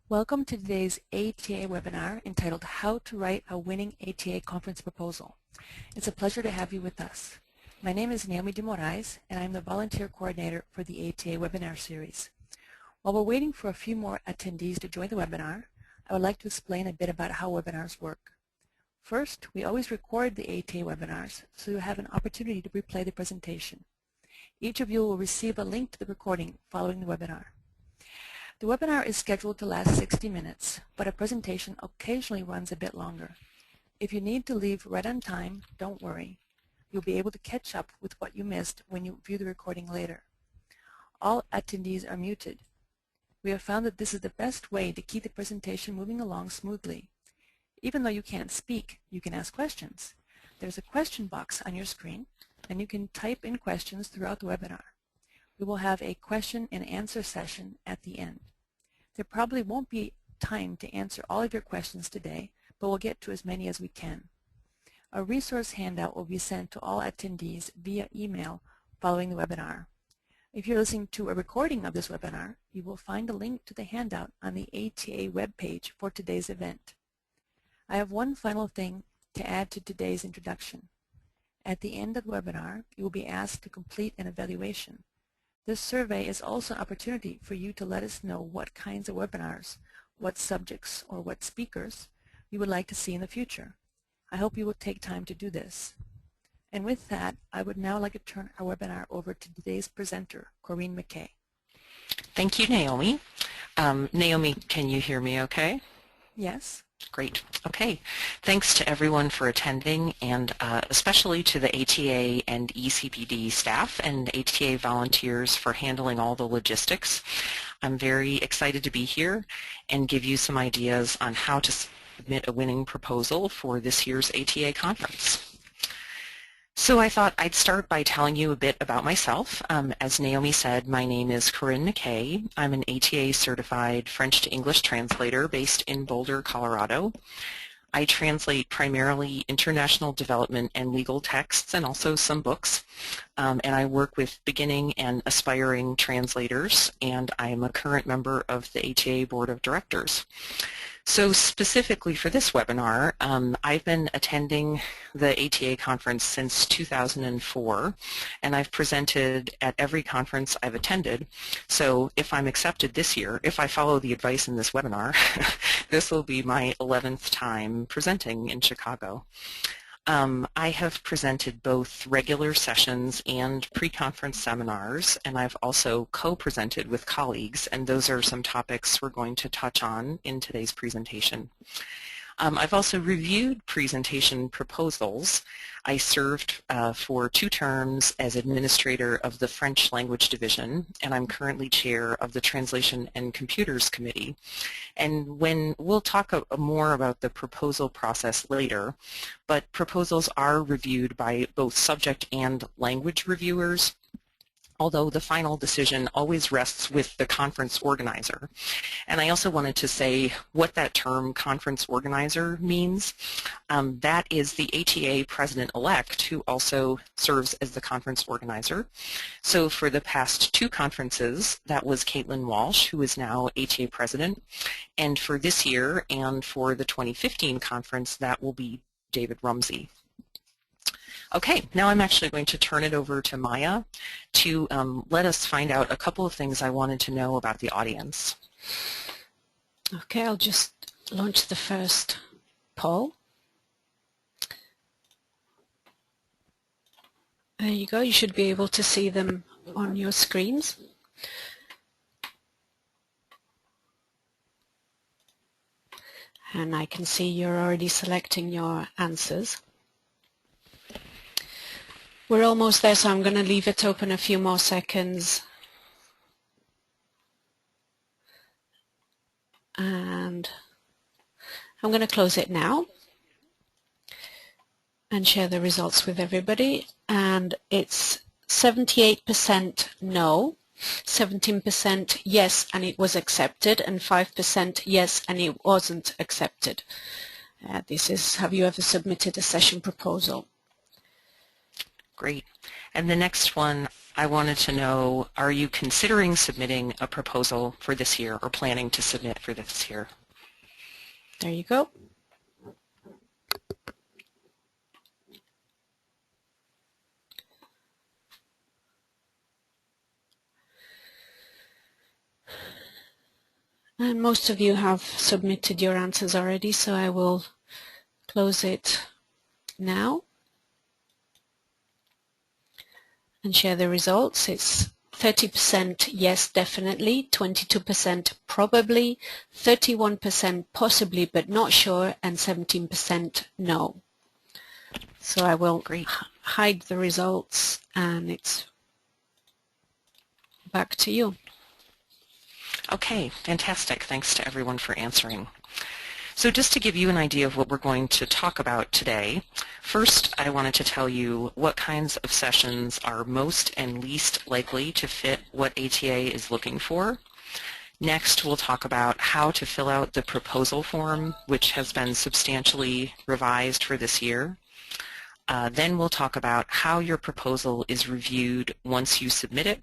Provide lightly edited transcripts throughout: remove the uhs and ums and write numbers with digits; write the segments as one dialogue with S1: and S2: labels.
S1: Welcome to today's ATA webinar entitled How to Write a Winning ATA Conference Proposal. It's a pleasure to have you with us. My name is Naomi de Moraes, and I'm the volunteer coordinator for the ATA webinar series. While we're waiting for a few more attendees to join the webinar, I would like to explain a bit about how webinars work. First, we always record the ATA webinars, so you'll have an opportunity to replay the presentation. Each of you will receive a link to the recording following the webinar. The webinar is scheduled to last 60 minutes, but a presentation occasionally runs a bit longer. If you need to leave right on time, don't worry. You'll be able to catch up with what you missed when you view the recording later. All attendees are muted. We have found that this is the best way to keep the presentation moving along smoothly. Even though you can't speak, you can ask questions. There's a question box on your screen, and you can type in questions throughout the webinar. We will have a question and answer session at the end. There probably won't be time to answer all of your questions today, but we'll get to as many as we can. A resource handout will be sent to all attendees via email following the webinar. If you're listening to a recording of this webinar, you will find a link to the handout on the ATA webpage for today's event. I have one final thing to add to today's introduction. At the end of the webinar, you will be asked to complete an evaluation. This survey is also an opportunity for you to let us know what kinds of webinars, what subjects, or what speakers you would like to see in the future. I hope you will take time to do this. And with that, I would now like to turn our webinar over to today's presenter, Corinne McKay.
S2: Thank you, Naomi. Naomi, can you hear me okay?
S1: Yes.
S2: Great. Okay. Thanks to everyone for attending, and especially to the ATA and ECPD staff and ATA volunteers for handling all the logistics. I'm very excited to be here and give you some ideas on how to submit a winning proposal for this year's ATA conference. So I thought I'd start by telling you a bit about myself. As Naomi said, my name is Corinne McKay. I'm an ATA certified French to English translator based in Boulder, Colorado. I translate primarily international development and legal texts and also some books. And I work with beginning and aspiring translators, and I am a current member of the ATA Board of Directors. So specifically for this webinar, I've been attending the ATA conference since 2004, and I've presented at every conference I've attended. So if I'm accepted this year, if I follow the advice in this webinar, this will be my 11th time presenting in Chicago. I have presented both regular sessions and pre-conference seminars, and I've also co-presented with colleagues, and those are some topics we're going to touch on in today's presentation. I've also reviewed presentation proposals. I served for 2 terms as administrator of the French Language Division, and I'm currently chair of the Translation and Computers Committee. And we'll talk more about the proposal process later, but proposals are reviewed by both subject and language reviewers, although the final decision always rests with the conference organizer. And I also wanted to say what that term conference organizer means. That is the ATA president-elect who also serves as the conference organizer. So for the past 2 conferences, that was Caitlin Walsh, who is now ATA president. And for this year and for the 2015 conference, that will be David Rumsey. Okay, now I'm actually going to turn it over to Maya to let us find out a couple of things I wanted to know about the audience.
S3: Okay, I'll just launch the first poll. There you go, you should be able to see them on your screens. And I can see you're already selecting your answers. We're almost there, so I'm going to leave it open a few more seconds. And I'm going to close it now and share the results with everybody. And it's 78% no, 17% yes and it was accepted, and 5% yes and it wasn't accepted. This is, have you ever submitted a session proposal?
S2: Great. And the next one, I wanted to know, are you considering submitting a proposal for this year or planning to submit for this year?
S3: There you go. And most of you have submitted your answers already, so I will close it now and share the results. It's 30% yes, definitely, 22% probably, 31% possibly but not sure, and 17% no. So I will hide the results, and it's back to you.
S2: Okay, fantastic. Thanks to everyone for answering. So just to give you an idea of what we're going to talk about today, first I wanted to tell you what kinds of sessions are most and least likely to fit what ATA is looking for. Next, we'll talk about how to fill out the proposal form, which has been substantially revised for this year. Then we'll talk about how your proposal is reviewed once you submit it,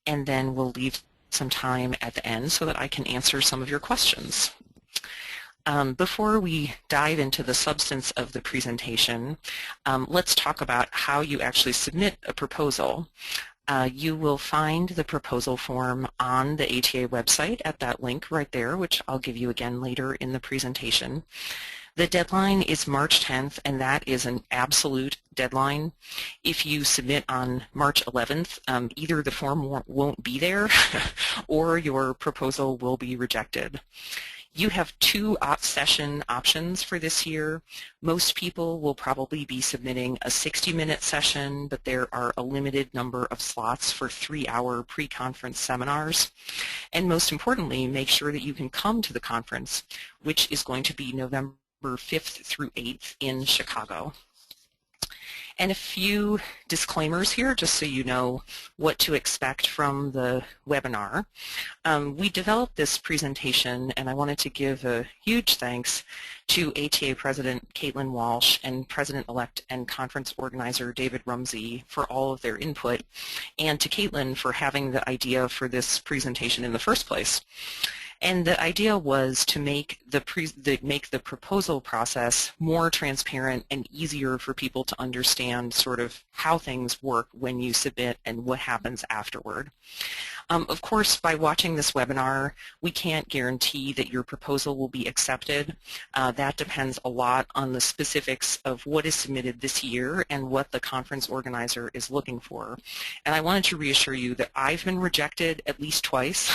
S2: and then we'll leave some time at the end so that I can answer some of your questions. Before we dive into the substance of the presentation, let's talk about how you actually submit a proposal. You will find the proposal form on the ATA website at that link right there, which I'll give you again later in the presentation. The deadline is March 10th, and that is an absolute deadline. If you submit on March 11th, either the form won't be there or your proposal will be rejected. You have two session options for this year. Most people will probably be submitting a 60-minute session, but there are a limited number of slots for 3-hour pre-conference seminars. And most importantly, make sure that you can come to the conference, which is going to be November 5th through 8th in Chicago. And a few disclaimers here, just so you know what to expect from the webinar. We developed this presentation, and I wanted to give a huge thanks to ATA President Caitlin Walsh and President-elect and Conference Organizer David Rumsey for all of their input, and to Caitlin for having the idea for this presentation in the first place. And the idea was to make the proposal process more transparent and easier for people to understand sort of how things work when you submit and what happens afterward. Of course, by watching this webinar, we can't guarantee that your proposal will be accepted. That depends a lot on the specifics of what is submitted this year and what the conference organizer is looking for. And I wanted to reassure you that I've been rejected at least twice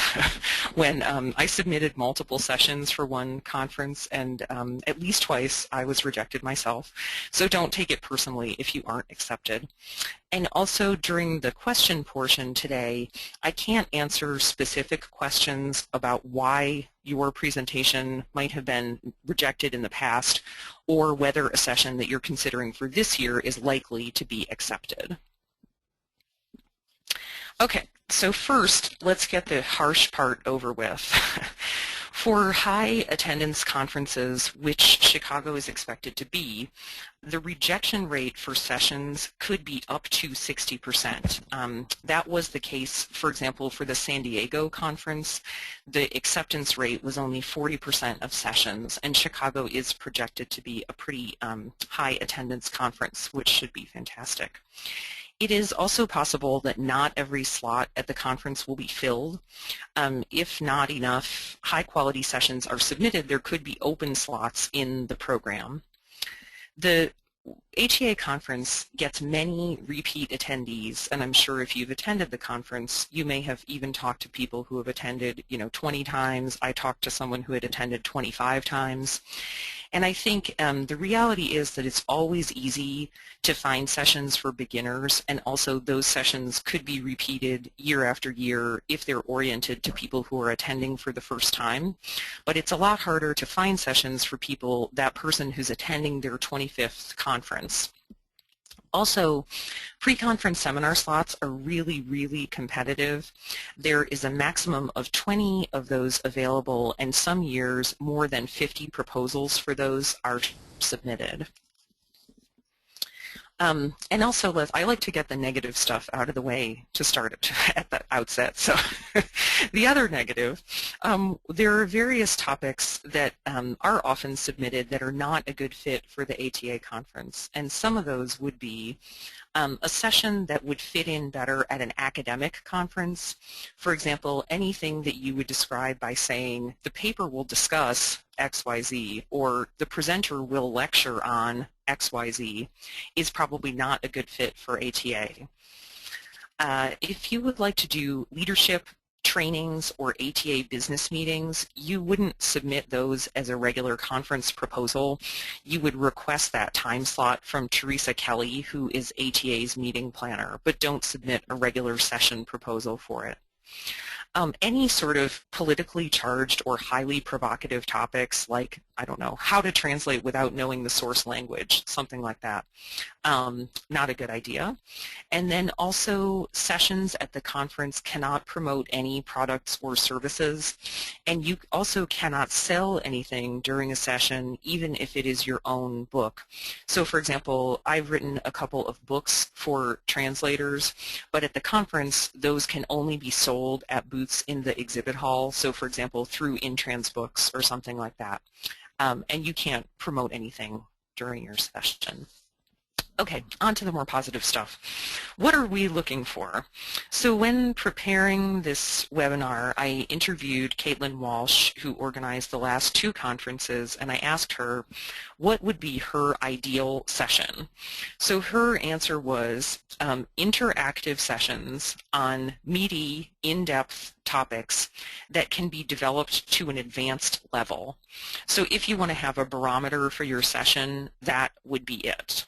S2: when I submitted multiple sessions for one conference, and at least twice I was rejected myself. So don't take it personally if you aren't accepted. And also during the question portion today, I can't answer specific questions about why your presentation might have been rejected in the past or whether a session that you're considering for this year is likely to be accepted. Okay, so first, let's get the harsh part over with. For high attendance conferences, which Chicago is expected to be, the rejection rate for sessions could be up to 60%. That was the case, for example, for the San Diego conference. The acceptance rate was only 40% of sessions, and Chicago is projected to be a pretty high attendance conference, which should be fantastic. It is also possible that not every slot at the conference will be filled. If not enough high-quality sessions are submitted, there could be open slots in the program. The ATA conference gets many repeat attendees, and I'm sure if you've attended the conference, you may have even talked to people who have attended, 20 times. I talked to someone who had attended 25 times. And I think the reality is that it's always easy to find sessions for beginners, and also those sessions could be repeated year after year if they're oriented to people who are attending for the first time. But it's a lot harder to find sessions for that person who's attending their 25th conference. Also, pre-conference seminar slots are really, really competitive. There is a maximum of 20 of those available, and some years more than 50 proposals for those are submitted. And also, Liz, I like to get the negative stuff out of the way to start at the outset. So the other negative, there are various topics that are often submitted that are not a good fit for the ATA conference. And some of those would be a session that would fit in better at an academic conference. For example, anything that you would describe by saying the paper will discuss XYZ or the presenter will lecture on XYZ is probably not a good fit for ATA. If you would like to do leadership trainings or ATA business meetings, you wouldn't submit those as a regular conference proposal. You would request that time slot from Teresa Kelly, who is ATA's meeting planner, but don't submit a regular session proposal for it. Any sort of politically charged or highly provocative topics like, I don't know, how to translate without knowing the source language, something like that. Not a good idea. And then also sessions at the conference cannot promote any products or services, and you also cannot sell anything during a session even if it is your own book. So for example, I've written a couple of books for translators, but at the conference those can only be sold at booths in the exhibit hall, so for example through InTrans Books or something like that. And you can't promote anything during your session. Okay, on to the more positive stuff. What are we looking for? So when preparing this webinar, I interviewed Caitlin Walsh, who organized the last two conferences, and I asked her what would be her ideal session. So her answer was interactive sessions on meaty, in-depth topics that can be developed to an advanced level. So if you want to have a barometer for your session, that would be it.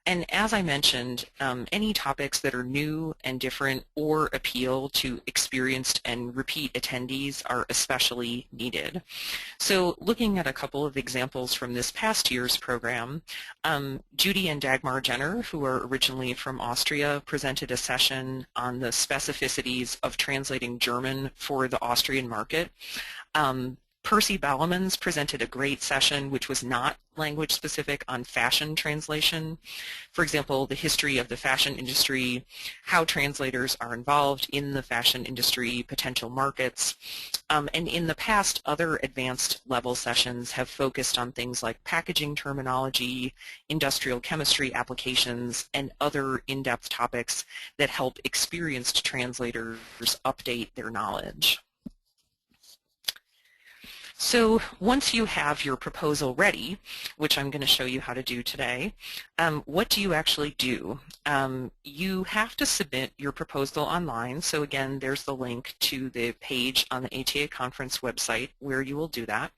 S2: And as I mentioned, any topics that are new and different or appeal to experienced and repeat attendees are especially needed. So looking at a couple of examples from this past year's program, Judy and Dagmar Jenner, who are originally from Austria, presented a session on the specificities of translating German for the Austrian market. Percy Ballemans presented a great session which was not language specific on fashion translation. For example, the history of the fashion industry, how translators are involved in the fashion industry, potential markets. And in the past, other advanced level sessions have focused on things like packaging terminology, industrial chemistry applications, and other in-depth topics that help experienced translators update their knowledge. So once you have your proposal ready, which I'm going to show you how to do today, what do you actually do? You have to submit your proposal online. So again, there's the link to the page on the ATA conference website where you will do that.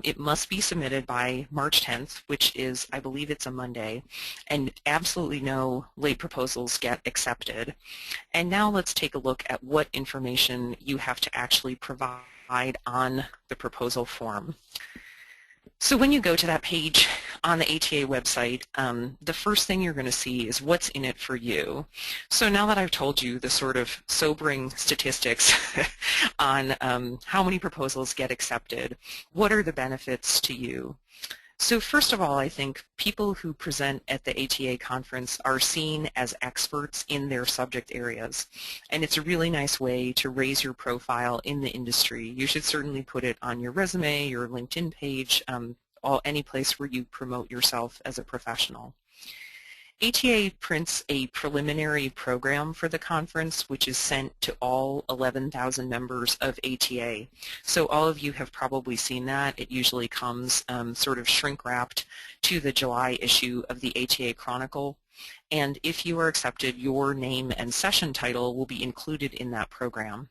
S2: It must be submitted by March 10th, which is, I believe it's a Monday, and absolutely no late proposals get accepted. And now let's take a look at what information you have to actually provide on the proposal form. So when you go to that page on the ATA website, the first thing you're going to see is what's in it for you. So now that I've told you the sort of sobering statistics on how many proposals get accepted, what are the benefits to you? So first of all, I think people who present at the ATA conference are seen as experts in their subject areas, and it's a really nice way to raise your profile in the industry. You should certainly put it on your resume, your LinkedIn page, any place where you promote yourself as a professional. ATA prints a preliminary program for the conference, which is sent to all 11,000 members of ATA. So all of you have probably seen that. It usually comes sort of shrink-wrapped to the July issue of the ATA Chronicle. And if you are accepted, your name and session title will be included in that program.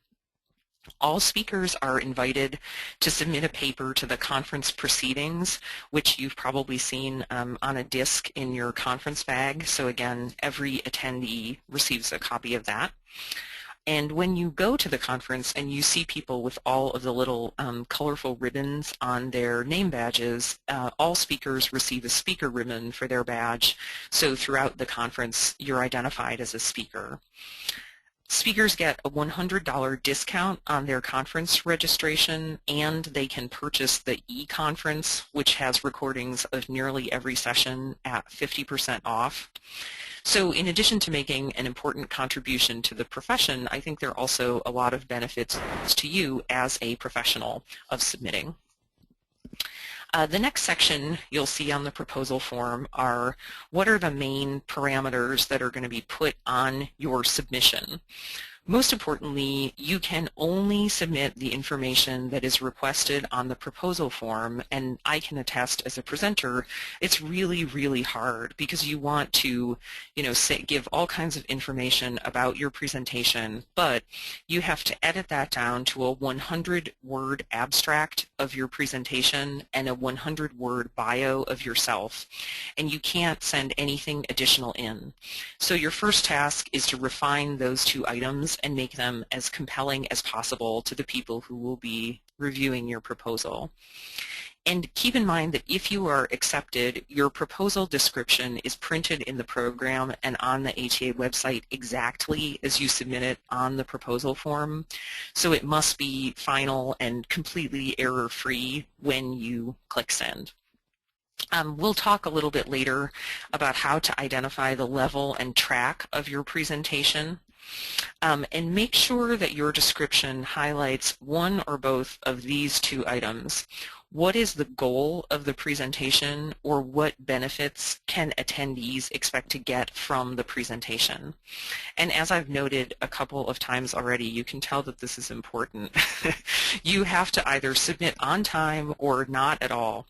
S2: All speakers are invited to submit a paper to the conference proceedings, which you've probably seen on a disc in your conference bag. So again, every attendee receives a copy of that. And when you go to the conference and you see people with all of the little colorful ribbons on their name badges, all speakers receive a speaker ribbon for their badge. So throughout the conference, you're identified as a speaker. Speakers get a $100 discount on their conference registration, and they can purchase the e-conference, which has recordings of nearly every session at 50% off. So in addition to making an important contribution to the profession, I think there are also a lot of benefits to you as a professional of submitting. The next section you'll see on the proposal form are what are the main parameters that are going to be put on your submission. Most importantly, you can only submit the information that is requested on the proposal form, and I can attest as a presenter, it's really, really hard because you want to, give all kinds of information about your presentation, but you have to edit that down to a 100-word abstract of your presentation and a 100-word bio of yourself, and you can't send anything additional in. So your first task is to refine those two items and make them as compelling as possible to the people who will be reviewing your proposal. And keep in mind that if you are accepted, your proposal description is printed in the program and on the ATA website exactly as you submit it on the proposal form. So it must be final and completely error-free when you click send. We'll talk a little bit later about how to identify the level and track of your presentation. And make sure that your description highlights one or both of these two items. What is the goal of the presentation, or what benefits can attendees expect to get from the presentation? And as I've noted a couple of times already, you can tell that this is important. You have to either submit on time or not at all.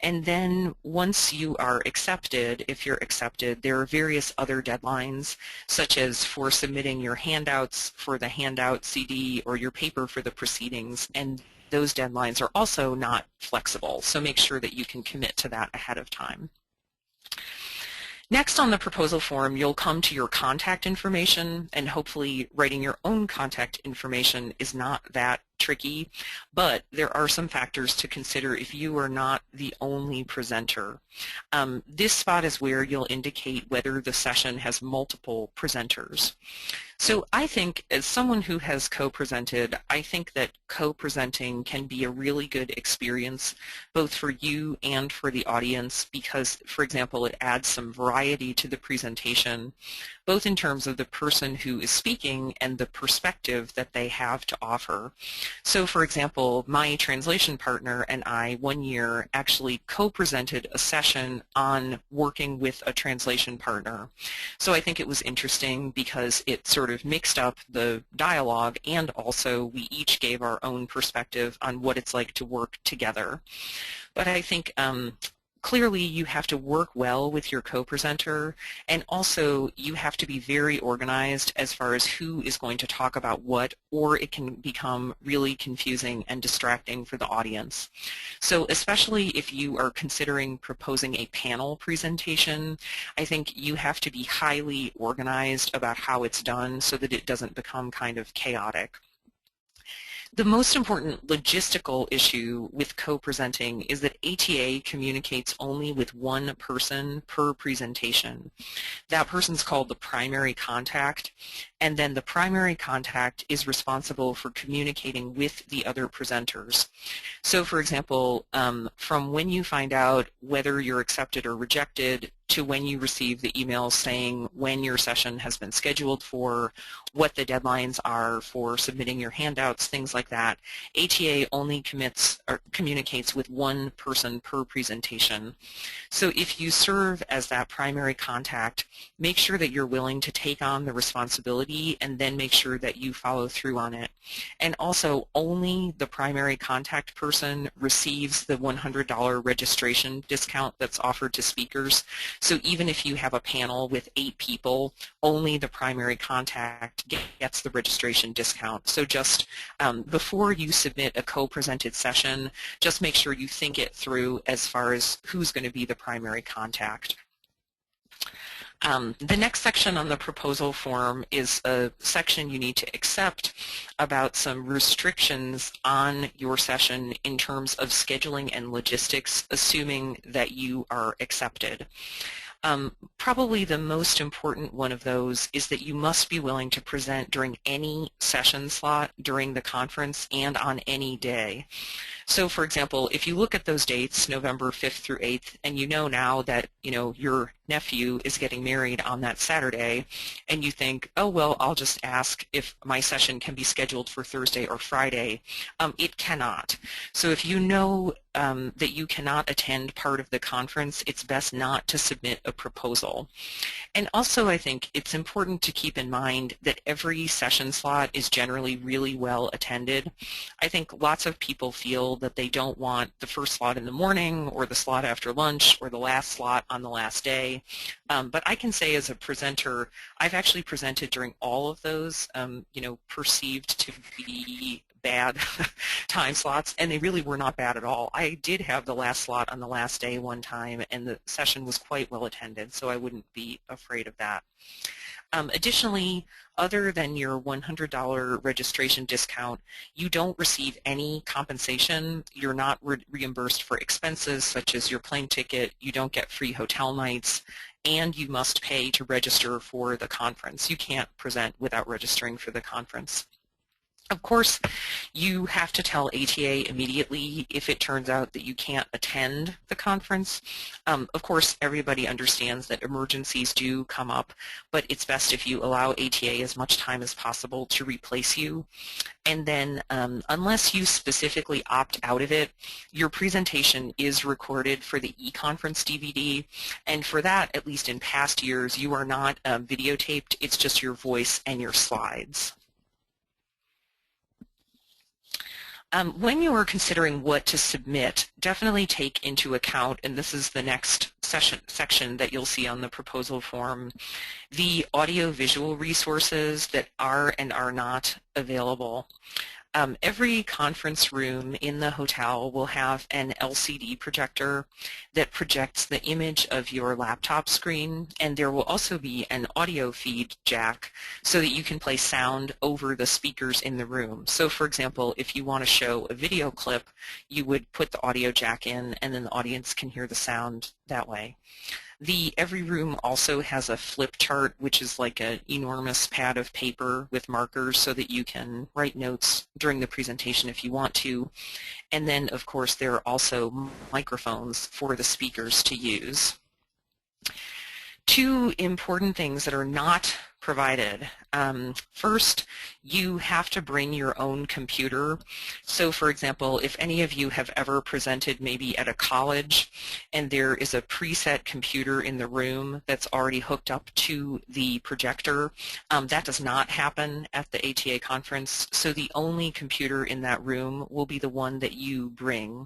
S2: And then once you are accepted, if you're accepted, there are various other deadlines, such as for submitting your handouts for the handout CD or your paper for the proceedings, and those deadlines are also not flexible, so make sure that you can commit to that ahead of time. Next on the proposal form, you'll come to your contact information, and hopefully writing your own contact information is not that tricky, but there are some factors to consider if you are not the only presenter. This spot is where you'll indicate whether the session has multiple presenters. So I think, as someone who has co-presented, I think that co-presenting can be a really good experience both for you and for the audience because, for example, it adds some variety to the presentation, both in terms of the person who is speaking and the perspective that they have to offer. So, for example, my translation partner and I one year actually co-presented a session on working with a translation partner. So I think it was interesting because it sort of mixed up the dialogue, and also we each gave our own perspective on what it's like to work together. But I think clearly you have to work well with your co-presenter, and also you have to be very organized as far as who is going to talk about what, or it can become really confusing and distracting for the audience. So especially if you are considering proposing a panel presentation, I think you have to be highly organized about how it's done so that it doesn't become kind of chaotic. The most important logistical issue with co-presenting is that ATA communicates only with one person per presentation. That person's called the primary contact, and then the primary contact is responsible for communicating with the other presenters. So, for example, from when you find out whether you're accepted or rejected to when you receive the email saying when your session has been scheduled for, what the deadlines are for submitting your handouts, things like that, ATA only communicates with one person per presentation. So if you serve as that primary contact, make sure that you're willing to take on the responsibility and then make sure that you follow through on it. And also, only the primary contact person receives the $100 registration discount that's offered to speakers. So even if you have a panel with 8 people, only the primary contact gets the registration discount. So just before you submit a co-presented session, just make sure you think it through as far as who's going to be the primary contact. The next section on the proposal form is a section you need to accept about some restrictions on your session in terms of scheduling and logistics, assuming that you are accepted. Probably the most important one of those is that you must be willing to present during any session slot during the conference and on any day. So for example, if you look at those dates, November 5th through 8th, and you know now that your nephew is getting married on that Saturday, and you think, oh well, I'll just ask if my session can be scheduled for Thursday or Friday, it cannot. So if you know that you cannot attend part of the conference, it's best not to submit a proposal. And also I think it's important to keep in mind that every session slot is generally really well attended. I think lots of people feel that they don't want the first slot in the morning or the slot after lunch or the last slot on the last day. But I can say as a presenter, I've actually presented during all of those, perceived to be bad time slots, and they really were not bad at all. I did have the last slot on the last day one time, and the session was quite well attended, so I wouldn't be afraid of that. Additionally, other than your $100 registration discount, you don't receive any compensation. You're not reimbursed for expenses such as your plane ticket. You don't get free hotel nights, and you must pay to register for the conference. You can't present without registering for the conference. Of course, you have to tell ATA immediately if it turns out that you can't attend the conference. Of course, everybody understands that emergencies do come up, but it's best if you allow ATA as much time as possible to replace you. And then, unless you specifically opt out of it, your presentation is recorded for the e-conference DVD, and for that, at least in past years, you are not videotaped. It's just your voice and your slides. When you are considering what to submit, definitely take into account, and this is the next section that you'll see on the proposal form, the audio-visual resources that are and are not available. Every conference room in the hotel will have an LCD projector that projects the image of your laptop screen, and there will also be an audio feed jack so that you can play sound over the speakers in the room. So for example, if you want to show a video clip, you would put the audio jack in and then the audience can hear the sound that way. Every room also has a flip chart, which is like an enormous pad of paper with markers so that you can write notes during the presentation if you want to. And then, of course, there are also microphones for the speakers to use. Two important things that are not provided. First, you have to bring your own computer. So for example, if any of you have ever presented maybe at a college and there is a preset computer in the room that's already hooked up to the projector, that does not happen at the ATA conference. So the only computer in that room will be the one that you bring.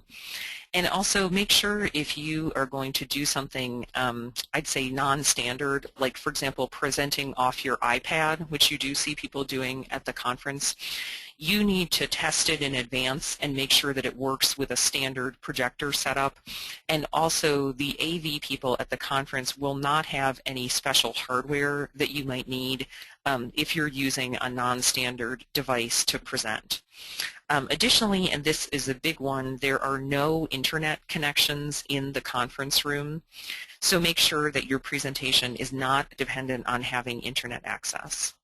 S2: And also make sure if you are going to do something, I'd say non-standard, like for example presenting off your iPad, which you do see people doing at the conference, you need to test it in advance and make sure that it works with a standard projector setup. And also the AV people at the conference will not have any special hardware that you might need if you're using a non-standard device to present. Additionally, and this is a big one, there are no internet connections in the conference room, so make sure that your presentation is not dependent on having internet access.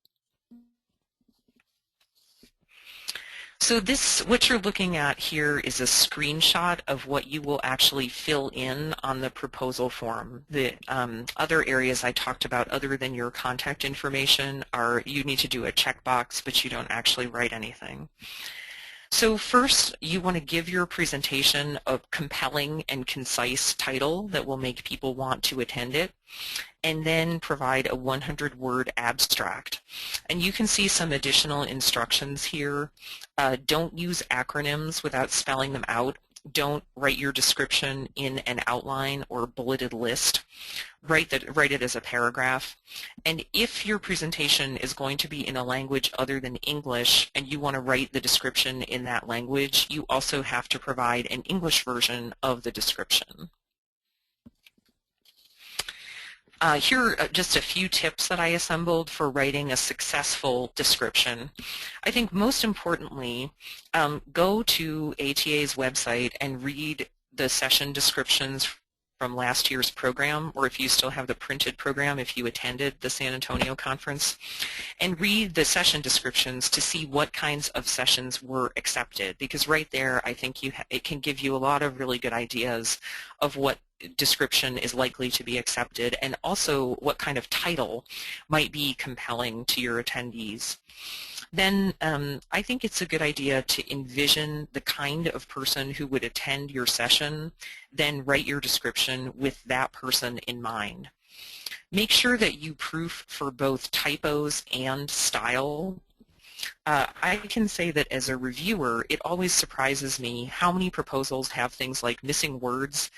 S2: So what you're looking at here is a screenshot of what you will actually fill in on the proposal form. The other areas I talked about other than your contact information are you need to do a checkbox, but you don't actually write anything. So first, you want to give your presentation a compelling and concise title that will make people want to attend it, and then provide a 100-word abstract. And you can see some additional instructions here. Don't use acronyms without spelling them out. Don't write your description in an outline or bulleted list. Write it as a paragraph. And if your presentation is going to be in a language other than English and you want to write the description in that language, you also have to provide an English version of the description. Here are just a few tips that I assembled for writing a successful description. I think most importantly, go to ATA's website and read the session descriptions from last year's program, or if you still have the printed program if you attended the San Antonio conference, and read the session descriptions to see what kinds of sessions were accepted, because right there I think it can give you a lot of really good ideas of what description is likely to be accepted, and also what kind of title might be compelling to your attendees. Then I think it's a good idea to envision the kind of person who would attend your session, then write your description with that person in mind. Make sure that you proof for both typos and style. I can say that as a reviewer, it always surprises me how many proposals have things like missing words,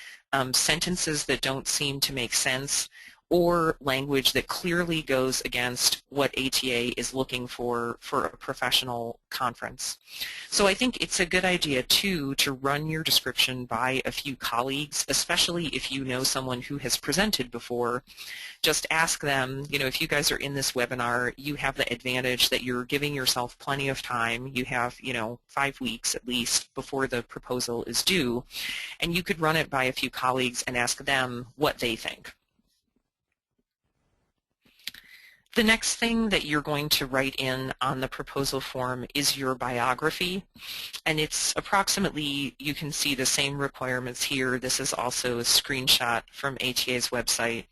S2: sentences that don't seem to make sense, or language that clearly goes against what ATA is looking for a professional conference. So I think it's a good idea too to run your description by a few colleagues, especially if you know someone who has presented before. Just ask them, if you guys are in this webinar, you have the advantage that you're giving yourself plenty of time. You have, 5 weeks at least before the proposal is due, and you could run it by a few colleagues and ask them what they think. The next thing that you're going to write in on the proposal form is your biography, and it's approximately, you can see the same requirements here. This is also a screenshot from ATA's website.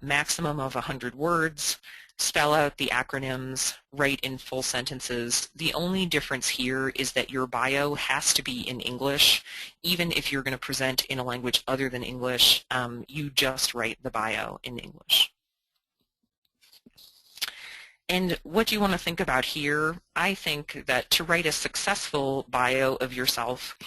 S2: Maximum of 100 words, spell out the acronyms, write in full sentences. The only difference here is that your bio has to be in English. Even if you're going to present in a language other than English, you just write the bio in English. And what do you want to think about here? I think that to write a successful bio of yourself,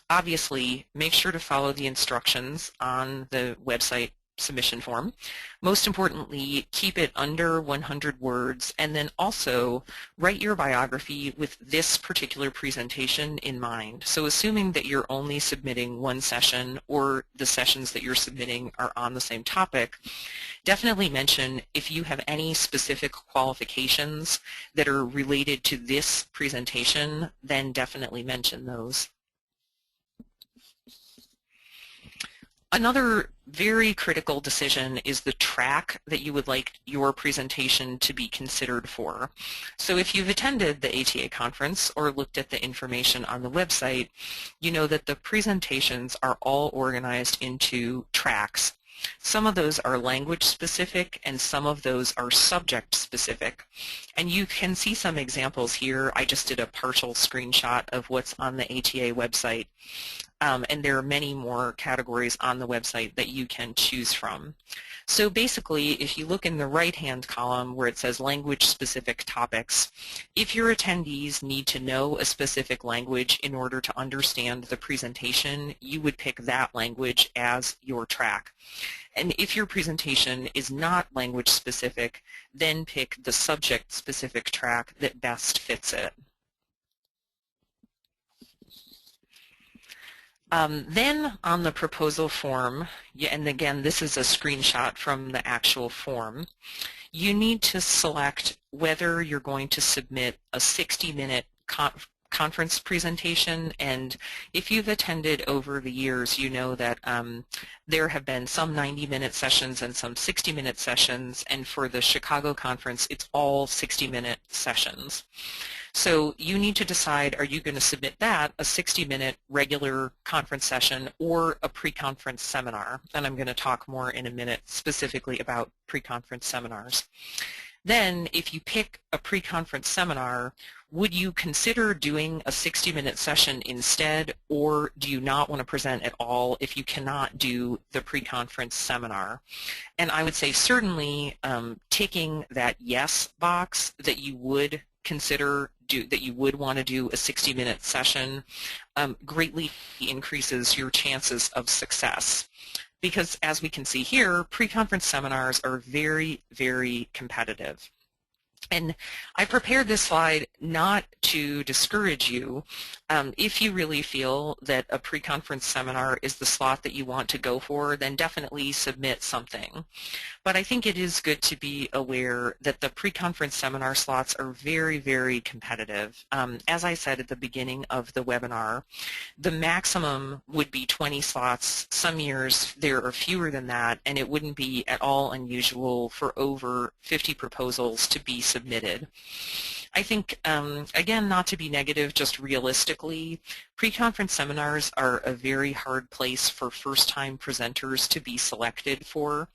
S2: obviously make sure to follow the instructions on the website submission form. Most importantly, keep it under 100 words, and then also write your biography with this particular presentation in mind. So assuming that you're only submitting one session, or the sessions that you're submitting are on the same topic, definitely mention if you have any specific qualifications that are related to this presentation, then definitely mention those. Another very critical decision is the track that you would like your presentation to be considered for. So if you've attended the ATA conference or looked at the information on the website, you know that the presentations are all organized into tracks. Some of those are language specific and some of those are subject specific. And you can see some examples here. I just did a partial screenshot of what's on the ATA website. And there are many more categories on the website that you can choose from. So basically, if you look in the right-hand column where it says language-specific topics, if your attendees need to know a specific language in order to understand the presentation, you would pick that language as your track. And if your presentation is not language-specific, then pick the subject-specific track that best fits it. Then on the proposal form, and again this is a screenshot from the actual form, you need to select whether you're going to submit a 60-minute conference presentation. And if you've attended over the years, you know that there have been some 90-minute sessions and some 60-minute sessions, and for the Chicago conference it's all 60-minute sessions. So you need to decide, are you going to submit that, a 60-minute regular conference session, or a pre-conference seminar? And I'm going to talk more in a minute specifically about pre-conference seminars. Then if you pick a pre-conference seminar, would you consider doing a 60-minute session instead, or do you not want to present at all if you cannot do the pre-conference seminar? And I would say certainly ticking that yes box that you would consider that you would want to do a 60-minute session greatly increases your chances of success. Because as we can see here, pre-conference seminars are very, very competitive. And I prepared this slide not to discourage you. If you really feel that a pre-conference seminar is the slot that you want to go for, then definitely submit something. But I think it is good to be aware that the pre-conference seminar slots are very, very competitive. As I said at the beginning of the webinar, the maximum would be 20 slots. Some years there are fewer than that, and it wouldn't be at all unusual for over 50 proposals to be submitted. I think, again, not to be negative, just realistically, pre-conference seminars are a very hard place for first-time presenters to be selected for.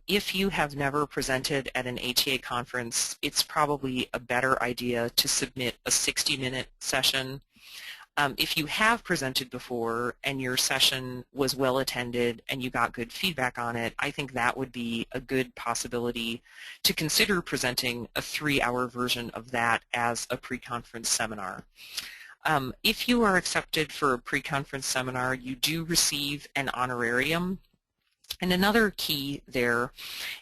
S2: If you have never presented at an ATA conference, it's probably a better idea to submit a 60-minute session. If you have presented before and your session was well attended and you got good feedback on it, I think that would be a good possibility to consider presenting a 3-hour version of that as a pre-conference seminar. If you are accepted for a pre-conference seminar, you do receive an honorarium. And another key there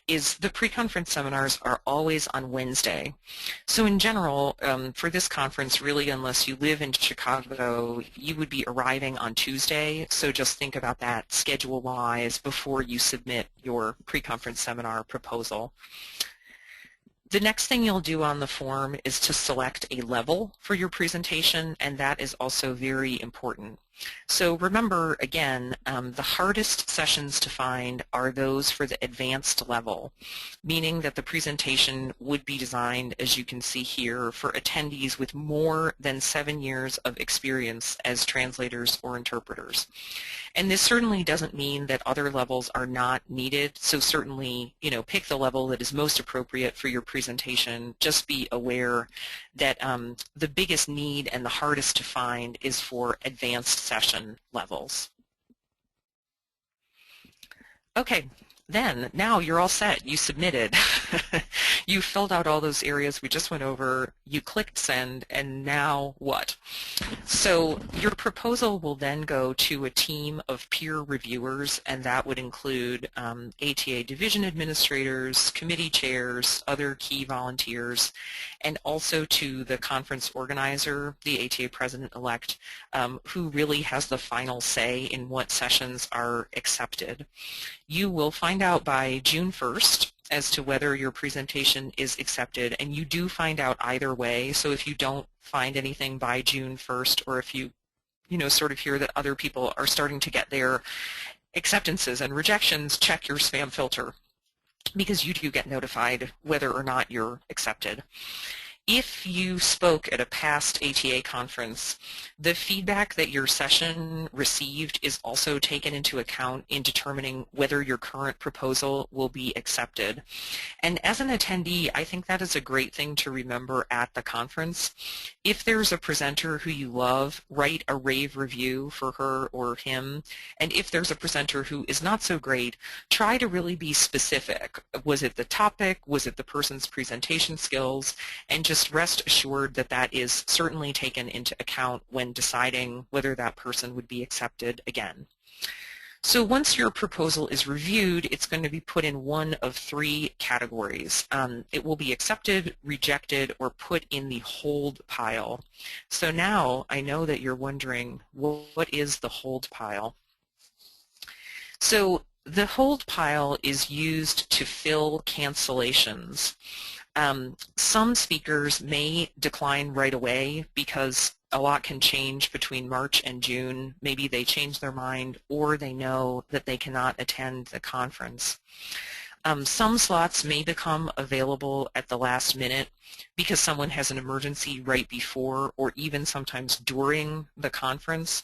S2: is the pre-conference seminars are always on Wednesday. So in general, for this conference, really unless you live in Chicago, you would be arriving on Tuesday. So just think about that schedule-wise before you submit your pre-conference seminar proposal. The next thing you'll do on the form is to select a level for your presentation, and that is also very important. So remember, again, the hardest sessions to find are those for the advanced level, meaning that the presentation would be designed, as you can see here, for attendees with more than 7 years of experience as translators or interpreters. And this certainly doesn't mean that other levels are not needed, so certainly, pick the level that is most appropriate for your presentation. Just be aware that the biggest need and the hardest to find is for advanced session levels. Okay, now you're all set. You submitted. You filled out all those areas we just went over. You clicked send, and now what? So your proposal will then go to a team of peer reviewers, and that would include ATA division administrators, committee chairs, other key volunteers, and also to the conference organizer, the ATA president-elect, who really has the final say in what sessions are accepted. You will find out by June 1st as to whether your presentation is accepted, and you do find out either way. So if you don't find anything by June 1st, or if you sort of hear that other people are starting to get their acceptances and rejections, check your spam filter, because you do get notified whether or not you're accepted. If you spoke at a past ATA conference, the feedback that your session received is also taken into account in determining whether your current proposal will be accepted. And as an attendee, I think that is a great thing to remember at the conference. If there's a presenter who you love, write a rave review for her or him. And if there's a presenter who is not so great, try to really be specific. Was it the topic? Was it the person's presentation skills? And just rest assured that that is certainly taken into account when deciding whether that person would be accepted again. So once your proposal is reviewed, it's going to be put in one of 3 categories. It will be accepted, rejected, or put in the hold pile. So now I know that you're wondering, well, what is the hold pile? So the hold pile is used to fill cancellations. Some speakers may decline right away because a lot can change between March and June. Maybe they change their mind, or they know that they cannot attend the conference. Some slots may become available at the last minute because someone has an emergency right before or even sometimes during the conference.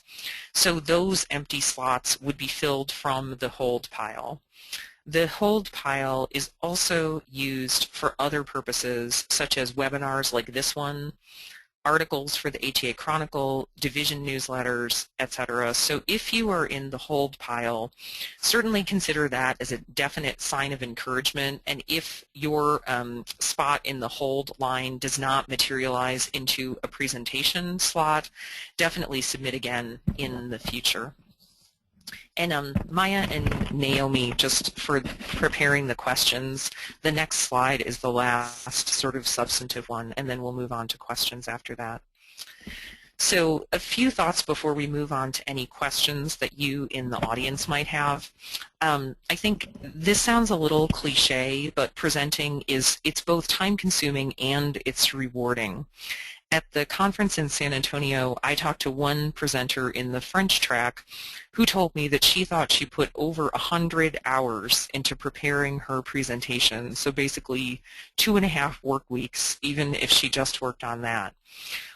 S2: So those empty slots would be filled from the hold pile. The hold pile is also used for other purposes, such as webinars like this one, articles for the ATA Chronicle, division newsletters, etc. So if you are in the hold pile, certainly consider that as a definite sign of encouragement. And if your spot in the hold line does not materialize into a presentation slot, definitely submit again in the future. And Maya and Naomi, just for preparing the questions, the next slide is the last sort of substantive one, and then we'll move on to questions after that. So a few thoughts before we move on to any questions that you in the audience might have. I think this sounds a little cliche, but presenting it's both time-consuming and it's rewarding. At the conference in San Antonio, I talked to one presenter in the French track who told me that she thought she put over 100 hours into preparing her presentation, so basically 2.5 work weeks, even if she just worked on that.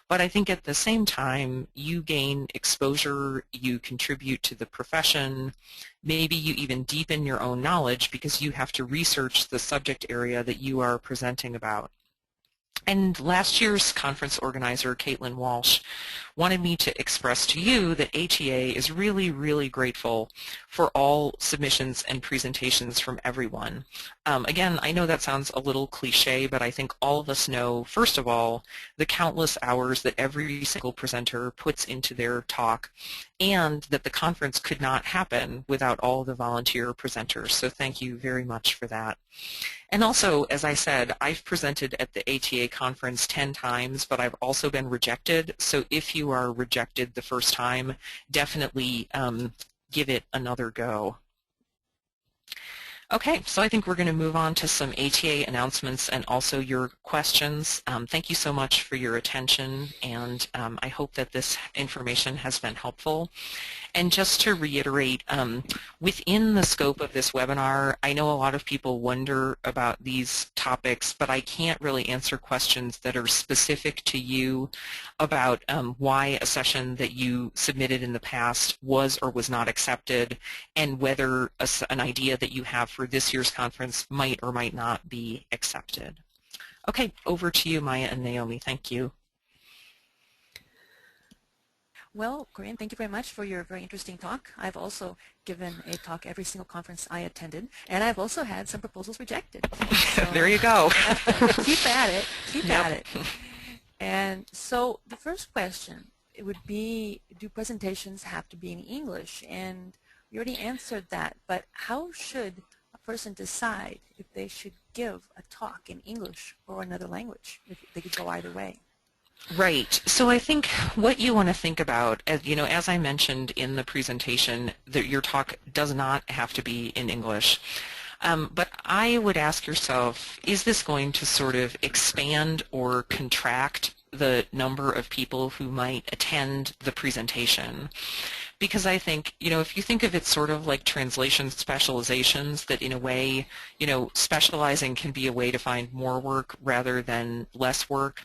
S2: But I think at the same time, you gain exposure, you contribute to the profession, maybe you even deepen your own knowledge because you have to research the subject area that you are presenting about. And last year's conference organizer, Caitlin Walsh, wanted me to express to you that ATA is really, really grateful for all submissions and presentations from everyone. Again, I know that sounds a little cliche, but I think all of us know, first of all, the countless hours that every single presenter puts into their talk, and that the conference could not happen without all the volunteer presenters. So thank you very much for that. And also, as I said, I've presented at the ATA conference 10 times, but I've also been rejected. So if you are rejected the first time, definitely give it another go. Okay, so I think we're going to move on to some ATA announcements and also your questions. Thank you so much for your attention, and I hope that this information has been helpful. And just to reiterate, within the scope of this webinar, I know a lot of people wonder about these topics, but I can't really answer questions that are specific to you about why a session that you submitted in the past was or was not accepted, and whether an idea that you have for this year's conference might or might not be accepted. Okay, over to you, Maya and Naomi. Thank you.
S1: Well, Corinne, thank you very much for your very interesting talk. I've also given a talk every single conference I attended, and I've also had some proposals rejected. So
S2: there you go.
S1: Keep at it. Keep
S2: Yep.
S1: at it. And so the first question, it would be, do presentations have to be in English? And you already answered that, but how should a person decide if they should give a talk in English or another language? If they could go either way.
S2: Right. So I think what you want to think about, as I mentioned in the presentation, that your talk does not have to be in English. But I would ask yourself, is this going to sort of expand or contract the number of people who might attend the presentation? Because I think, if you think of it sort of like translation specializations, that in a way, specializing can be a way to find more work rather than less work,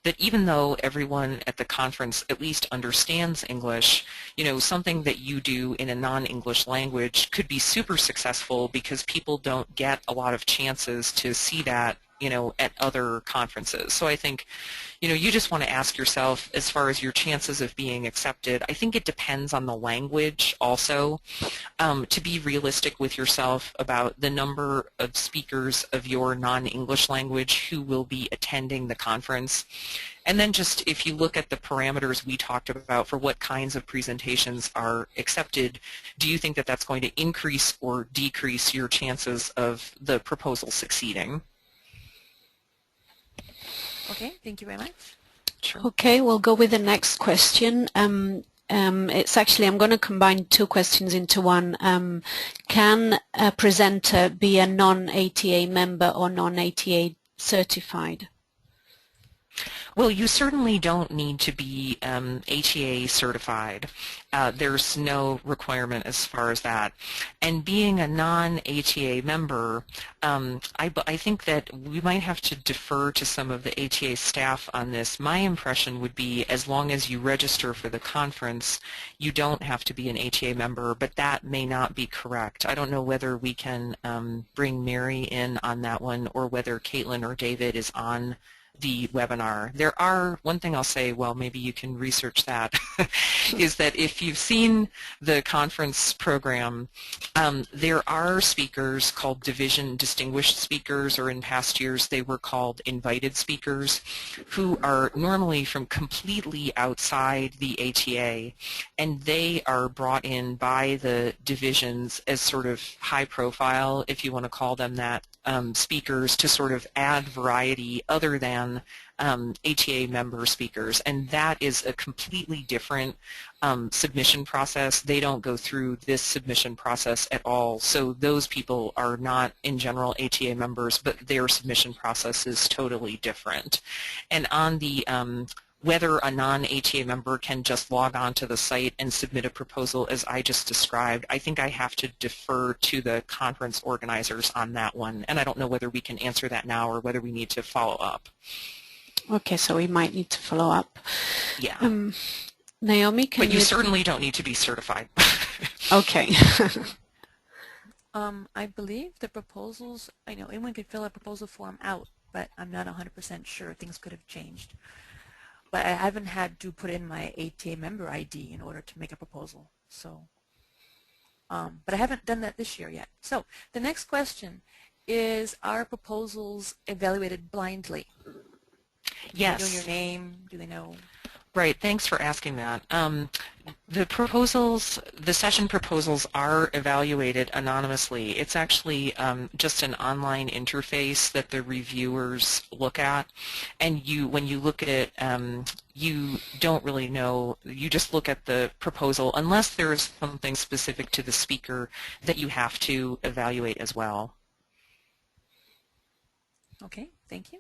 S2: that even though everyone at the conference at least understands English, something that you do in a non-English language could be super successful because people don't get a lot of chances to see that at other conferences. So I think, you just want to ask yourself, as far as your chances of being accepted, I think it depends on the language also, to be realistic with yourself about the number of speakers of your non-English language who will be attending the conference. And then just if you look at the parameters we talked about for what kinds of presentations are accepted, do you think that that's going to increase or decrease your chances of the proposal succeeding?
S1: Okay, thank you very much.
S2: Sure.
S3: Okay, we'll go with the next question. It's actually, I'm going to combine two questions into one. Can a presenter be a non-ATA member or non-ATA certified?
S2: Well, you certainly don't need to be ATA certified. There's no requirement as far as that. And being a non-ATA member, I think that we might have to defer to some of the ATA staff on this. My impression would be, as long as you register for the conference, you don't have to be an ATA member, but that may not be correct. I don't know whether we can bring Mary in on that one, or whether Caitlin or David is on the webinar. There are, one thing I'll say, well, maybe you can research that, is that if you've seen the conference program, there are speakers called division distinguished speakers, or in past years they were called invited speakers, who are normally from completely outside the ATA, and they are brought in by the divisions as sort of high profile, if you want to call them that, speakers to sort of add variety other than ATA member speakers, and that is a completely different submission process. They don't go through this submission process at all, so those people are not in general ATA members, but their submission process is totally different. And on the whether a non-ATA member can just log on to the site and submit a proposal as I just described, I think I have to defer to the conference organizers on that one, and I don't know whether we can answer that now or whether we need to follow up.
S3: Okay, so we might need to follow up.
S2: Yeah.
S3: Naomi, can you...
S2: But you certainly don't need to be certified.
S3: Okay.
S1: I believe the proposals, I know anyone could fill a proposal form out, but I'm not 100% sure. Things could have changed. But I haven't had to put in my ATA member ID in order to make a proposal. So, but I haven't done that this year yet. So the next question is, are proposals evaluated blindly?
S2: Yes.
S1: Do they know your name? Do they know?
S2: Right, thanks for asking that. The proposals, the session proposals are evaluated anonymously. It's actually just an online interface that the reviewers look at, and when you look at it, you don't really know, you just look at the proposal unless there is something specific to the speaker that you have to evaluate as well.
S1: Okay, thank you.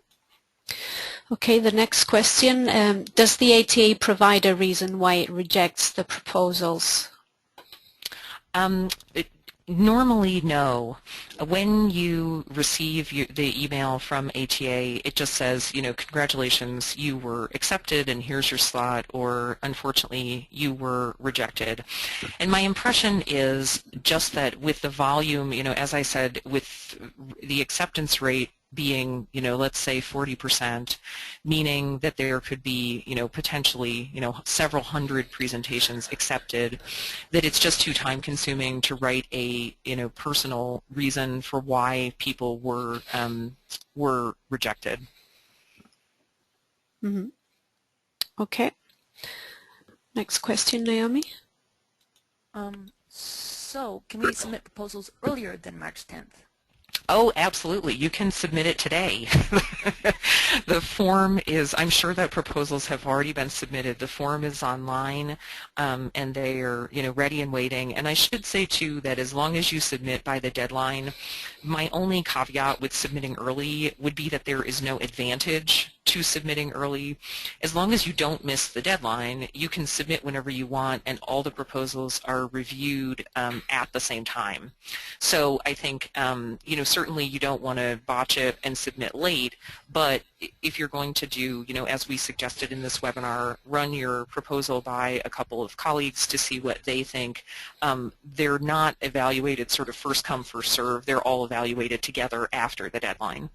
S3: Okay, the next question. Does the ATA provide a reason why it rejects the proposals?
S2: Normally, no. When you receive the email from ATA, it just says, you know, congratulations, you were accepted and here's your slot, or unfortunately, you were rejected. And my impression is just that with the volume, you know, as I said, with the acceptance rate being, you know, let's say 40%, meaning that there could be, you know, potentially, you know, several hundred presentations accepted, that it's just too time consuming to write a, you know, personal reason for why people were rejected.
S3: Mm-hmm. Okay. Next question, Naomi.
S1: So can we submit proposals earlier than March 10th?
S2: Oh, absolutely. You can submit it today. The form is, I'm sure that proposals have already been submitted. The form is online, and they are, you know, ready and waiting. And I should say, too, that as long as you submit by the deadline, my only caveat with submitting early would be that there is no advantage to submitting early. As long as you don't miss the deadline, you can submit whenever you want, and all the proposals are reviewed at the same time. So I think, you know, certainly you don't want to botch it and submit late, but if you're going to do, you know, as we suggested in this webinar, run your proposal by a couple of colleagues to see what they think. They're not evaluated sort of first come, first serve. They're all evaluated together after the deadline.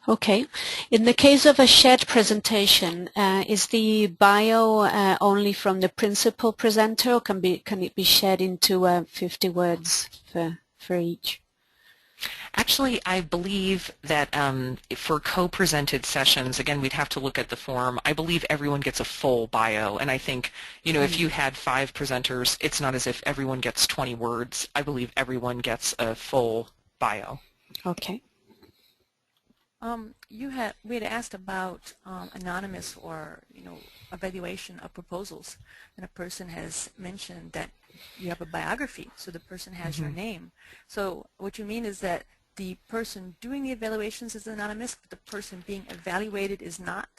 S3: Okay. In the case of a shared presentation, is the bio only from the principal presenter, or can it be shared into 50 words for each?
S2: Actually, I believe that for co-presented sessions, again, we'd have to look at the form. I believe everyone gets a full bio, and I think, you know, if you had 5 presenters, it's not as if everyone gets 20 words. I believe everyone gets a full bio.
S3: Okay.
S1: We had asked about anonymous, or, you know, evaluation of proposals, and a person has mentioned that you have a biography, so the person has your name. So what you mean is that the person doing the evaluations is anonymous, but the person being evaluated is not?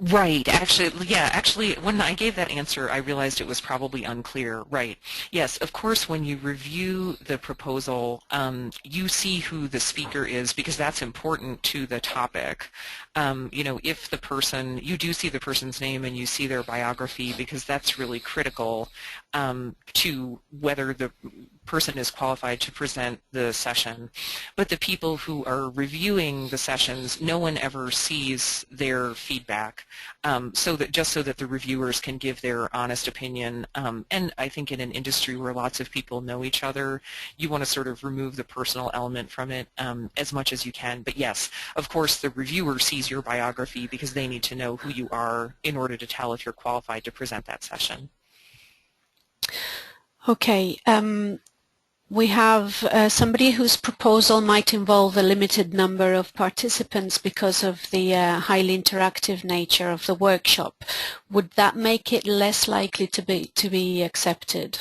S2: Right. Actually, yeah, actually, when I gave that answer, I realized it was probably unclear. Right. Yes, of course, when you review the proposal, you see who the speaker is, because that's important to the topic. You know, if the person, you do see the person's name and you see their biography, because that's really critical to whether the person is qualified to present the session, but the people who are reviewing the sessions, no one ever sees their feedback, so that the reviewers can give their honest opinion. And I think in an industry where lots of people know each other, you want to sort of remove the personal element from it as much as you can. But yes, of course, the reviewer sees your biography because they need to know who you are in order to tell if you're qualified to present that session.
S3: Okay. We have somebody whose proposal might involve a limited number of participants because of the highly interactive nature of the workshop. Would that make it less likely to be accepted?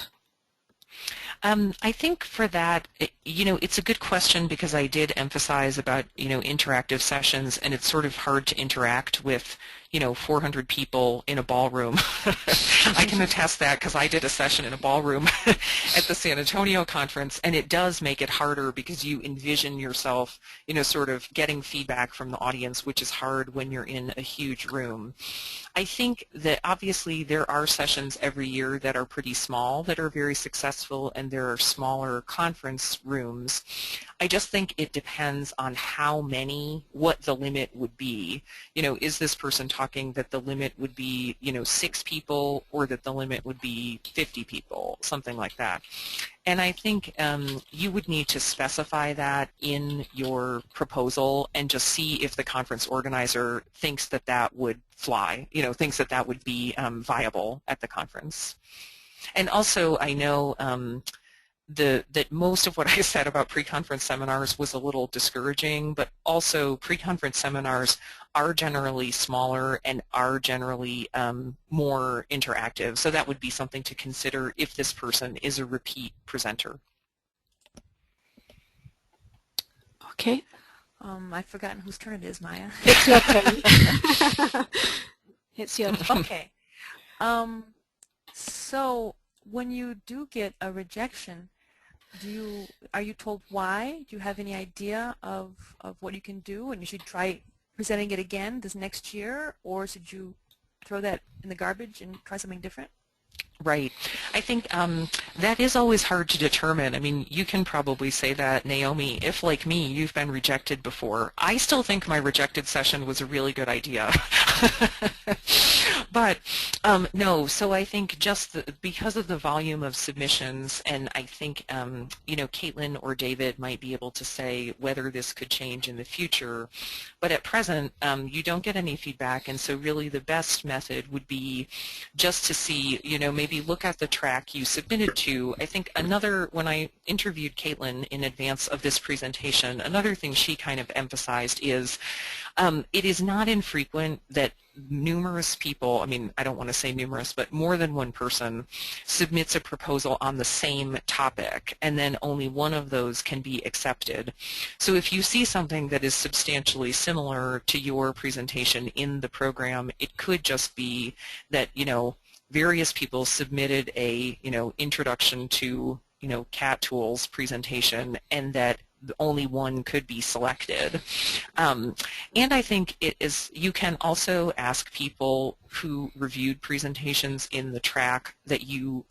S2: I think for that, it's a good question because I did emphasize about, interactive sessions, and it's sort of hard to interact with, 400 people in a ballroom. I can attest that because I did a session in a ballroom at the San Antonio conference, and it does make it harder because you envision yourself, sort of getting feedback from the audience, which is hard when you're in a huge room. I think that obviously there are sessions every year that are pretty small, that are very successful, and there are smaller conference rooms. I just think it depends on how many, what the limit would be. Is this person talking that the limit would be, 6 people, or that the limit would be 50 people, something like that. And I think you would need to specify that in your proposal and just see if the conference organizer thinks that that would fly, thinks that that would be viable at the conference. And also, I know that most of what I said about pre-conference seminars was a little discouraging, but also pre-conference seminars are generally smaller and are generally more interactive. So that would be something to consider if this person is a repeat presenter.
S3: Okay.
S1: I've forgotten whose turn it is, Maya.
S3: It's your turn. It's your turn.
S1: Okay. So when you do get a rejection, are you told why? Do you have any idea of what you can do, and you should try presenting it again this next year, or should you throw that in the garbage and try something different?
S2: Right. I think that is always hard to determine. I mean, you can probably say that, Naomi, if, like me, you've been rejected before. I still think my rejected session was a really good idea. But no, so I think just because of the volume of submissions, and I think, Caitlin or David might be able to say whether this could change in the future. But at present, you don't get any feedback, and so really the best method would be just to see, maybe look at the track you submitted to. I think when I interviewed Caitlin in advance of this presentation, another thing she kind of emphasized is it is not infrequent that numerous people, I mean, I don't want to say numerous, but more than one person submits a proposal on the same topic, and then only one of those can be accepted. So if you see something that is substantially similar to your presentation in the program, it could just be that, various people submitted a, introduction to, CAT tools presentation, and that only one could be selected. And I think you can also ask people who reviewed presentations in the track that you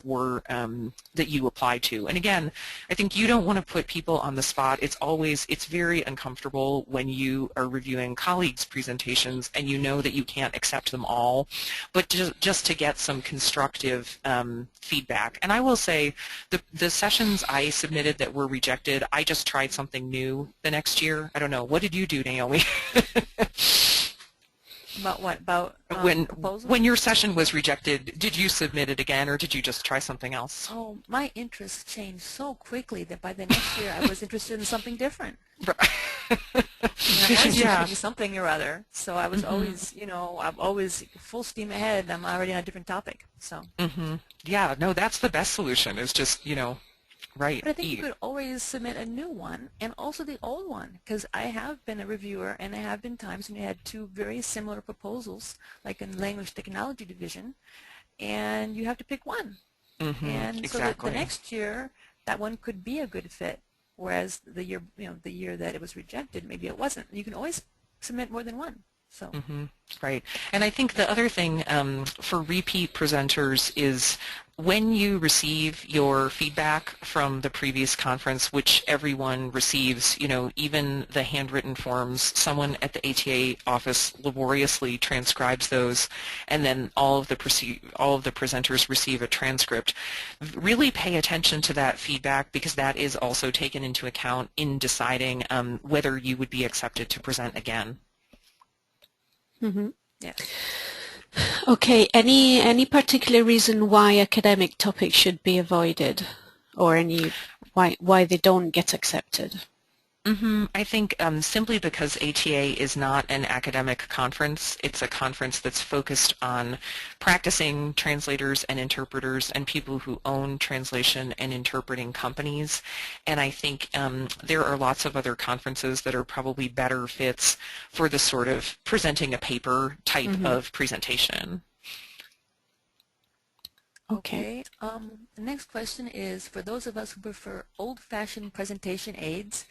S2: applied to. And again, I think you don't want to put people on the spot. It's very uncomfortable when you are reviewing colleagues' presentations and you know that you can't accept them all, but just to get some constructive feedback. And I will say the sessions I submitted that were rejected, I just tried something new the next year. I don't know. What did you do, Naomi?
S1: About what? About
S2: when your session was rejected, did you submit it again, or did you just try something else?
S1: Oh, my interests changed so quickly that by the next year I was interested in something different. And I was doing something or other. So I was always, I'm always full steam ahead. I'm already on a different topic. So.
S2: Yeah, no, that's the best solution. Is just, right.
S1: But I think you could always submit a new one and also the old one, because I have been a reviewer, and there have been times when you had two very similar proposals, like in language technology division, and you have to pick one. And so that the next year, that one could be a good fit, whereas the year, the year that it was rejected, maybe it wasn't. You can always submit more than one. So.
S2: Right. And I think the other thing for repeat presenters is when you receive your feedback from the previous conference, which everyone receives, even the handwritten forms, someone at the ATA office laboriously transcribes those, and then all of the presenters receive a transcript. Really pay attention to that feedback, because that is also taken into account in deciding whether you would be accepted to present again.
S3: Mm-hmm.
S1: Yes.
S3: Okay, any particular reason why academic topics should be avoided, or why they don't get accepted?
S2: I think simply because ATA is not an academic conference. It's a conference that's focused on practicing translators and interpreters and people who own translation and interpreting companies. And I think there are lots of other conferences that are probably better fits for the sort of presenting a paper type of presentation.
S1: Okay. The next question is, for those of us who prefer old-fashioned presentation aids,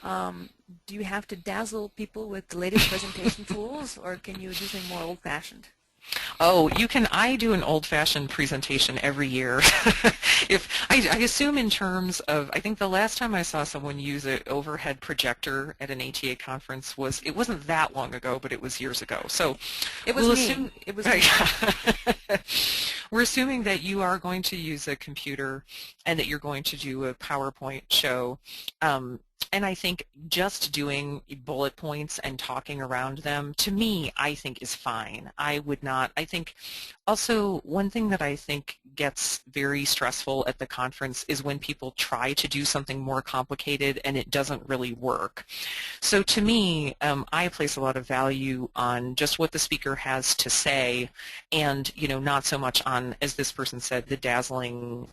S1: do you have to dazzle people with the latest presentation tools, or can you do something more old-fashioned?
S2: Oh, you can. I do an old-fashioned presentation every year. If I assume in terms of, I think the last time I saw someone use an overhead projector at an ATA conference it wasn't that long ago, but it was years ago. So
S1: it was me. It was me.
S2: We're assuming that you are going to use a computer and that you're going to do a PowerPoint show. And I think just doing bullet points and talking around them, to me, I think is fine. I think also one thing that I think gets very stressful at the conference is when people try to do something more complicated and it doesn't really work. So to me, I place a lot of value on just what the speaker has to say, and not so much on, as this person said, the dazzling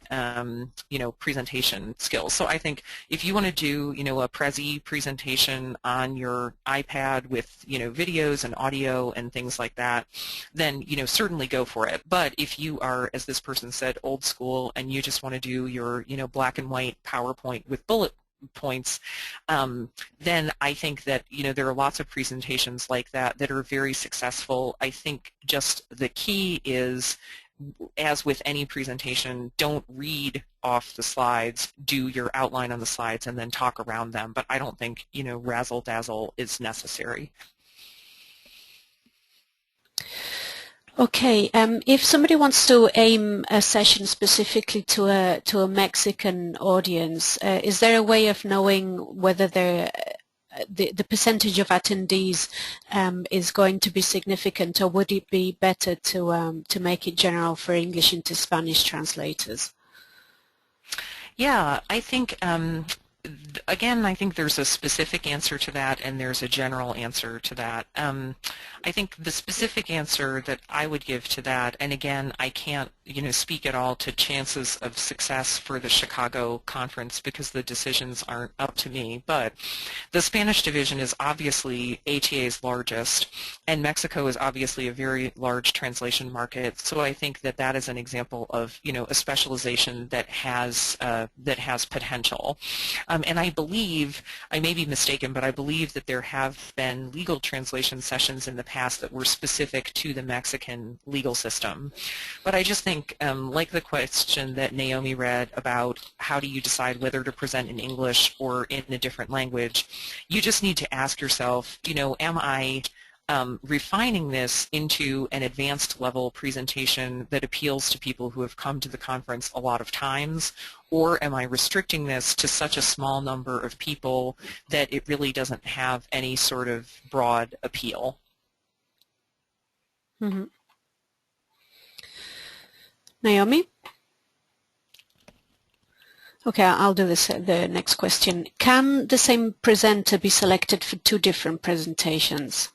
S2: presentation skills. So I think if you want to do a Prezi presentation on your iPad with videos and audio and things like that, then certainly go for it. But if you are, as this person said, old school and you just want to do your black and white PowerPoint with bullet points, then I think that there are lots of presentations like that that are very successful. I think just the key is, as with any presentation, don't read off the slides, do your outline on the slides and then talk around them, but I don't think razzle dazzle is necessary.
S3: Okay, if somebody wants to aim a session specifically to a Mexican audience, is there a way of knowing whether the percentage of attendees is going to be significant, or would it be better to make it general for English into Spanish translators?
S2: Yeah, I think again, I think there's a specific answer to that and there's a general answer to that. I think the specific answer that I would give to that, and again, I can't speak at all to chances of success for the Chicago conference because the decisions aren't up to me, but the Spanish division is obviously ATA's largest, and Mexico is obviously a very large translation market, so I think that that is an example of a specialization that has potential. And I believe, I may be mistaken, but I believe that there have been legal translation sessions in the past that were specific to the Mexican legal system. But I just think, like the question that Naomi read about how do you decide whether to present in English or in a different language, you just need to ask yourself, am I refining this into an advanced level presentation that appeals to people who have come to the conference a lot of times, or am I restricting this to such a small number of people that it really doesn't have any sort of broad appeal?
S3: Mm-hmm. Naomi? Okay, I'll do this. The next question. Can the same presenter be selected for two different presentations?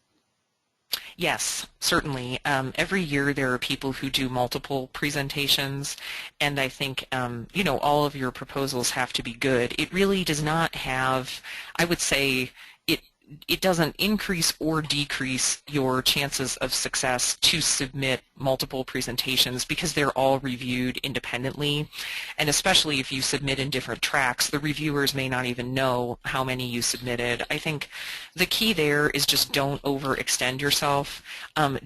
S2: Yes, certainly. Every year there are people who do multiple presentations, and I think, all of your proposals have to be good. It really does not have, I would say, it doesn't increase or decrease your chances of success to submit multiple presentations because they're all reviewed independently. And especially if you submit in different tracks, the reviewers may not even know how many you submitted. I think the key there is just don't overextend yourself.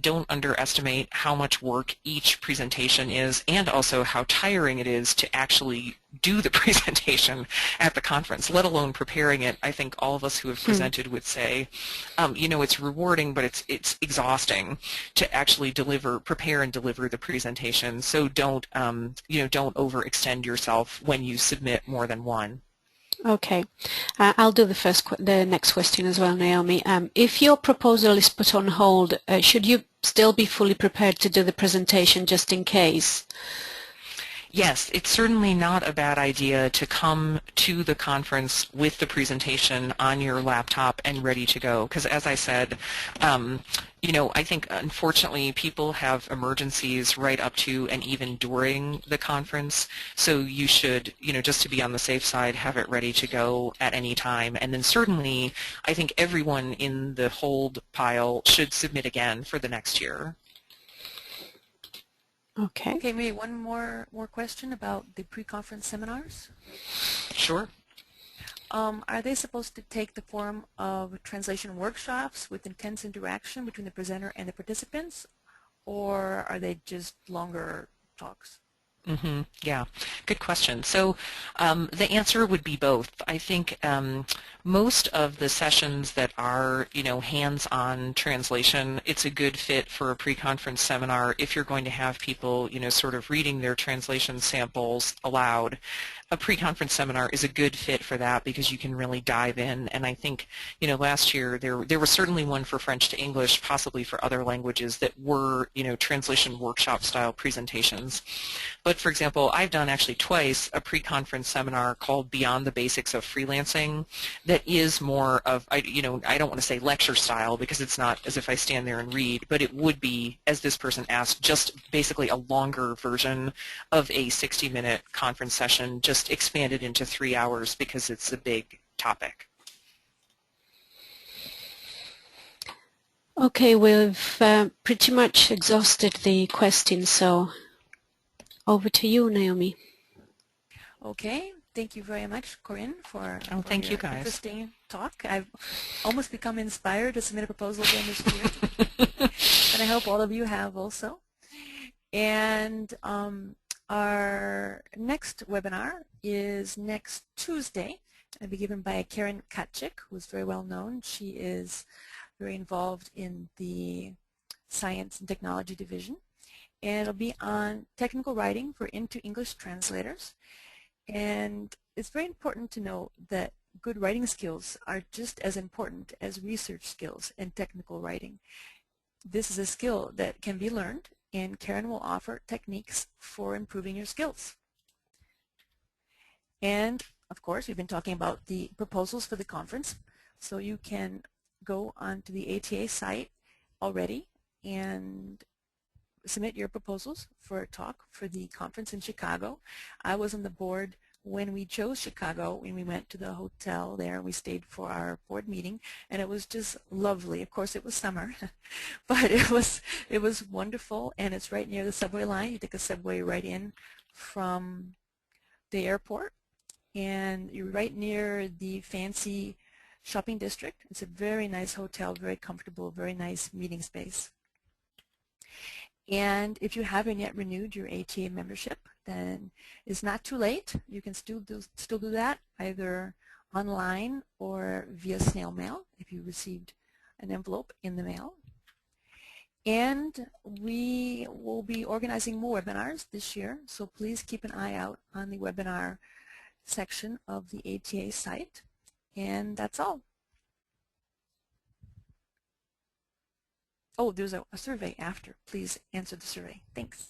S2: Don't underestimate how much work each presentation is, and also how tiring it is to actually do the presentation at the conference, let alone preparing it. I think all of us who have presented would say, you know, it's rewarding, but it's exhausting to actually prepare and deliver the presentation. So don't, you know, don't overextend yourself when you submit more than one.
S3: Okay, I'll do the next question as well, Naomi. If your proposal is put on hold, should you still be fully prepared to do the presentation just in case?
S2: Yes, it's certainly not a bad idea to come to the conference with the presentation on your laptop and ready to go. Because as I said, you know, I think unfortunately people have emergencies right up to and even during the conference. So you should, you know, just to be on the safe side, have it ready to go at any time. And then certainly, I think everyone in the hold pile should submit again for the next year.
S3: Okay.
S1: Okay, maybe one more question about the pre-conference seminars.
S2: Sure.
S1: Are they supposed to take the form of translation workshops with intense interaction between the presenter and the participants, or are they just longer talks?
S2: Yeah, good question. So the answer would be both. I think most of the sessions that are, you know, hands-on translation, it's a good fit for a pre-conference seminar if you're going to have people, you know, sort of reading their translation samples aloud. A pre-conference seminar is a good fit for that because you can really dive in. And I think, you know, last year there was certainly one for French to English, possibly for other languages that were, you know, translation workshop style presentations. But for example, I've done actually twice a pre-conference seminar called Beyond the Basics of Freelancing that is more of, you know, I don't want to say lecture style because it's not as if I stand there and read, but it would be, as this person asked, just basically a longer version of a 60-minute conference session, just expanded into 3 hours because it's a big topic.
S3: Okay, we've pretty much exhausted the questions, so over to you, Naomi.
S1: Okay, thank you very much, Corinne, for
S2: Thank you
S1: your
S2: guys.
S1: interesting talk. I've almost become inspired to submit a proposal again this year, and I hope all of you have also. And our next webinar is next Tuesday. It'll be given by Karen Katchik, who is very well known. She is very involved in the Science and Technology Division. And it'll be on technical writing for into English translators. And it's very important to know that good writing skills are just as important as research skills and technical writing. This is a skill that can be learned, and Karen will offer techniques for improving your skills. And of course, we've been talking about the proposals for the conference, so you can go onto the ATA site already and submit your proposals for a talk for the conference in Chicago. I was on the board when we chose Chicago, when we went to the hotel there and we stayed for our board meeting, and it was just lovely. Of course, it was summer, but it was wonderful, and it's right near the subway line. You take a subway right in from the airport, and you're right near the fancy shopping district. It's a very nice hotel, very comfortable, very nice meeting space. And if you haven't yet renewed your ATA membership, then it's not too late. You can still do that either online or via snail mail if you received an envelope in the mail. And we will be organizing more webinars this year, so please keep an eye out on the webinar section of the ATA site. And that's all. Oh, there's a survey after. Please answer the survey. Thanks.